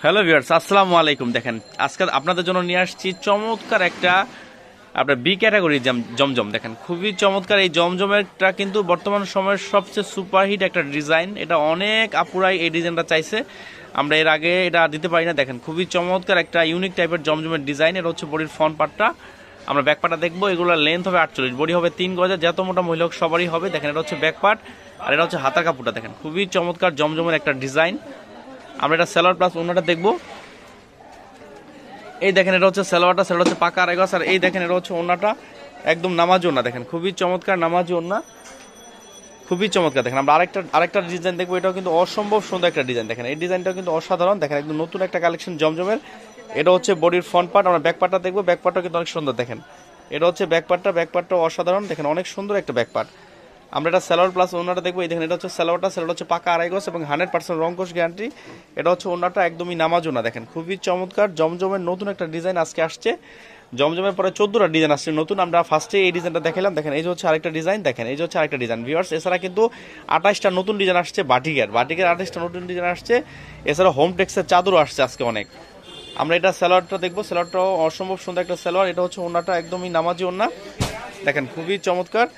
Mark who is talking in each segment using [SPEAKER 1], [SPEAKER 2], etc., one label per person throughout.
[SPEAKER 1] Hello viewers, আসসালামু আলাইকুম। দেখেন আজকে আপনাদের জন্য নিয়ে আসছি চমৎকার একটা আপনার বি ক্যাটাগরি জমজম। দেখেন খুবই চমৎকার এই জমজমেরটা, কিন্তু বর্তমান সময়ের সবচেয়ে সুপারহিট একটা ডিজাইন। এটা অনেক আপুরাই এই ডিজাইনটা চাইছে, আমরা এর আগে এটা দিতে পারি না। দেখেন খুবই চমৎকার একটা ইউনিক টাইপের জমজমের ডিজাইন। এটা হচ্ছে বডির ফ্রন্ট পার্টটা, আমরা ব্যাক পার্টটা দেখবো। এগুলোর লেন্থ হবে 48, বডি হবে 3 গজের, যত মোটা মহিলা হোক সবারই হবে। দেখেন এটা হচ্ছে ব্যাক পার্ট, আর এটা হচ্ছে হাতার কাপড়টা। দেখেন খুবই চমৎকার জমজমের একটা ডিজাইন। আমরা এটা সালোয়ার প্লাস ওন্নাটা দেখবো। এই দেখেন এটা হচ্ছে সালোয়ারটা, সেটা হচ্ছে পাকা আড়াই গজ। আর এই দেখেন এটা হচ্ছে ওন্নাটা, একদম নামাজি ওন্না। দেখেন খুবই চমৎকার নামাজি ওন্না, খুবই চমৎকার। দেখেন আমরা আরেকটা ডিজাইন দেখবো, এটাও কিন্তু অসম্ভব সুন্দর একটা ডিজাইন। দেখেন এই ডিজাইনটাও কিন্তু অসাধারণ। দেখেন একদম নতুন একটা কালেকশন জমজমের। এটা হচ্ছে বডির ফ্রন্ট পার্ট, আমরা ব্যাক পার্টটা দেখবো। ব্যাক পার্টটা কিন্তু অনেক সুন্দর। দেখেন এটা হচ্ছে ব্যাক পার্টটা অসাধারণ। দেখেন অনেক সুন্দর একটা ব্যাক পার্ট। আমরা এটা সালোয়ার প্লাস ওন্নাটা দেখবো। এই দেখেন এটা হচ্ছে সালোয়ারটা, সেটা হচ্ছে পাকা আড়াই গজ এবং 100% রংকশ গ্যারান্টি। এটা হচ্ছে ওন্নাটা, একদমই নামাজ ওন্না। দেখেন খুবই চমৎকার জমজমের নতুন একটা ডিজাইন আজকে আসছে। জমজমের পরে 14টা ডিজাইন আসছে নতুন। আমরা ফার্স্টে এই ডিজাইনটা দেখালাম। দেখেন এই যে হচ্ছে আরেকটা ডিজাইন। দেখেন এই যে হচ্ছে আরেকটা ডিজাইন ভিউয়ার্স। এছাড়া কিন্তু 28টা নতুন ডিজাইন আসছে। বাটিকের 28টা নতুন ডিজাইন আসছে। এছাড়া হোম টেক্সের চাদরও আসছে আজকে অনেক। আমরা এটা সালোয়ারটা দেখবো। সালোয়ারটাও অসম্ভব সুন্দর একটা সালোয়ার। এটা হচ্ছে ওন্নাটা, একদমই নামাজি ওন্না। দেখেন খুবই চমৎকার।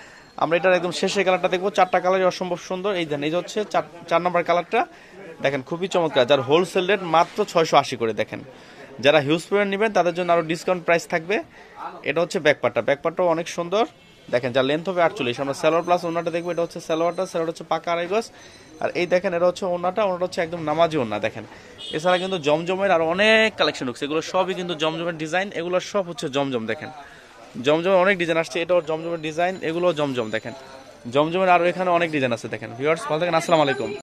[SPEAKER 1] আমরা এটার একদম শেষের কালারটা দেখবো। 4টা কালারই অসম্ভব সুন্দর। এই দেখেন এই যে হচ্ছে 4 নাম্বার কালারটা। দেখেন খুবই চমৎকার, যার হোলসেল রেট মাত্র 680 করে। দেখেন যারা হিউজ পরিমাণ নেবেন তাদের জন্য আরো ডিসকাউন্ট প্রাইস থাকবে। এটা হচ্ছে ব্যাকপার্টটাও অনেক সুন্দর। দেখেন যার লেন্থ হবে 48। আমরা সালোয়ার প্লাস ওন্নাটা দেখবো। এটা হচ্ছে সালোয়ারটা হচ্ছে পাকা আড়াই গজ। আর এই দেখেন এটা হচ্ছে ওন্নাটা হচ্ছে একদম নামাজি ওন্না। দেখেন এছাড়া কিন্তু জমজমের আরো অনেক কালেকশন হচ্ছে, এগুলো সবই কিন্তু জমজমের ডিজাইন। এগুলো সব হচ্ছে জমজম। দেখেন জমজমের অনেক ডিজাইন আসছে, এটাও জমজমের ডিজাইন, এগুলো জমজম। দেখেন জমজমের আরো এখানে অনেক ডিজাইন আছে। দেখেন ভিউয়ার্স ভালো থাকেন, আসসালামু আলাইকুম।